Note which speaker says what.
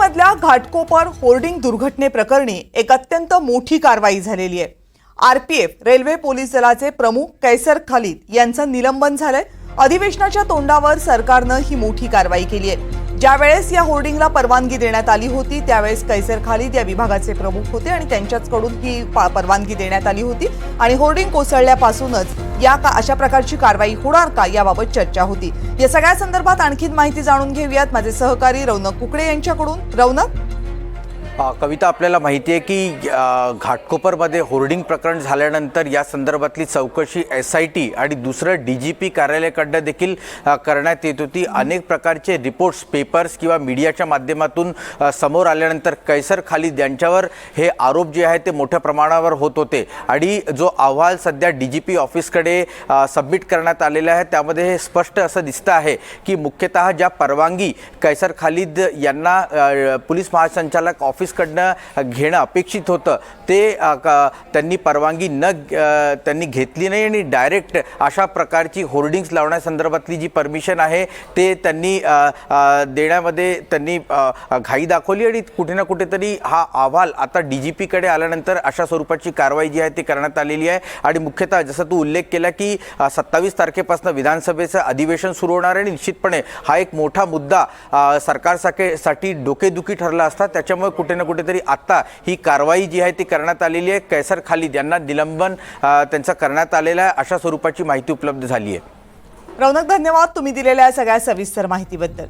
Speaker 1: मधल्या घाटकोपर होर्डिंग दुर्घटनेप्रकरणी एक अत्यंत मोठी कारवाई झालेली आहे। आरपीएफ रेल्वे पोलीस दलाचे प्रमुख कैसर खालिद यांचं निलंबन झालंय। अधिवेशनाच्या तोंडावर सरकारनं ही मोठी कारवाई केली आहे। ज्यावेळेस या होर्डिंगला परवानगी देण्यात आली होती त्यावेळेस कैसर खालिद या विभागाचे प्रमुख होते आणि त्यांच्याचकडून ही परवानगी देण्यात आली होती आणि होर्डिंग कोसळल्यापासूनच अशा प्रकारची कारवाई होणार का याबाबत चर्चा होती। या सगळ्या संदर्भात आणखी माहिती जाणून घेऊयात माझे सहकारी रौनक कुकडे यांच्याकडून। रौनक,
Speaker 2: कविता, आपल्याला माहिती आहे की घाटकोपरमध्ये होर्डिंग प्रकरण झाल्यानंतर या संदर्भातली चौकशी SIT आणि दुसरं DGP कार्यालयाकडे देखील करण्यात येत होती। अनेक प्रकारचे रिपोर्ट्स, पेपर्स किंवा मीडियाच्या माध्यमातून समोर आल्यानंतर कैसर खालिद यांच्यावर हे आरोप जे आहेत ते मोठ्या प्रमाणावर होत होते आणि जो अहवाल सध्या DGP ऑफिसकडे सबमिट करण्यात आलेला आहे त्यामध्ये हे स्पष्ट असं दिसतं आहे की मुख्यतः ज्या परवानगी कैसर खालिद यांना पोलीस महासंचालक ऑफिसकडनं घेणं अपेक्षित होतं ते त्यांनी परवानगी त्यांनी घेतली नाही आणि डायरेक्ट अशा प्रकारची होर्डिंग्स लावण्यासंदर्भातली जी परमिशन आहे ते त्यांनी देण्यामध्ये त्यांनी घाई दाखवली आणि कुठे ना कुठेतरी हा अहवाल आता DGPकडे आल्यानंतर अशा स्वरूपाची कारवाई जी आहे ती करण्यात आलेली आहे। आणि मुख्यतः जसं तू उल्लेख केला की 27 तारखेपासून विधानसभेचं अधिवेशन सुरू होणार आहे आणि निश्चितपणे हा एक मोठा मुद्दा सरकारसाठी डोकेदुखी ठरला असता। त्याच्यामुळे कुठे ना कुठेतरी आता ही कारवाई जी आहे ती करण्यात आलेली आहे। कैसर खालिद यांना निलंबन त्यांचं करण्यात आलेलं आहे अशा स्वरूपाची माहिती उपलब्ध झाली आहे।
Speaker 1: रौनक, धन्यवाद तुम्ही दिलेल्या सगळ्या सविस्तर माहितीबद्दल।